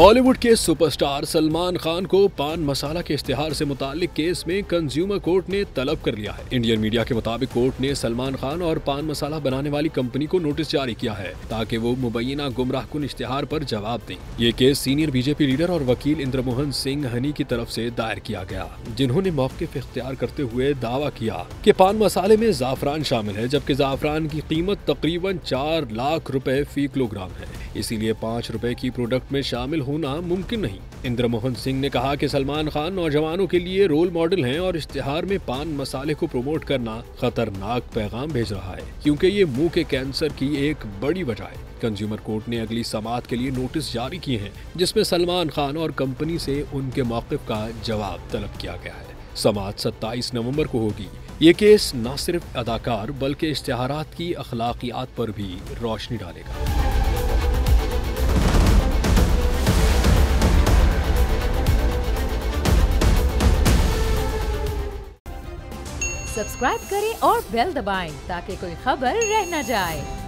बॉलीवुड के सुपरस्टार सलमान खान को पान मसाला के इश्तिहार से मुताल्लिक केस में कंज्यूमर कोर्ट ने तलब कर लिया है। इंडियन मीडिया के मुताबिक कोर्ट ने सलमान खान और पान मसाला बनाने वाली कंपनी को नोटिस जारी किया है ताकि वो मुबैना गुमराहकुन इश्तिहार पर जवाब दें। ये केस सीनियर बीजेपी लीडर और वकील इंद्रमोहन सिंह हनी की तरफ से दायर किया गया, जिन्होंने मौक़िफ़ इख्तियार करते हुए दावा किया कि पान मसाले में ज़ाफ़रान शामिल है, जबकि ज़ाफ़रान की कीमत तकरीबन 4 लाख रुपए फी किलोग्राम है, इसीलिए 5 रुपए की प्रोडक्ट में शामिल होना मुमकिन नहीं। इंद्रमोहन सिंह ने कहा कि सलमान खान नौजवानों के लिए रोल मॉडल हैं और इश्तिहार में पान मसाले को प्रमोट करना खतरनाक पैगाम भेज रहा है, क्योंकि ये मुंह के कैंसर की एक बड़ी वजह है। कंज्यूमर कोर्ट ने अगली समाअत के लिए नोटिस जारी किए हैं, जिसमें सलमान खान और कंपनी से उनके मौक़िफ़ का जवाब तलब किया गया है। समाअत 27 नवंबर को होगी। ये केस न सिर्फ अदाकार बल्कि इश्तिहारात की अखलाकियात पर भी रोशनी डालेगा। सब्सक्राइब करें और बेल दबाएं ताकि कोई खबर रह न जाए।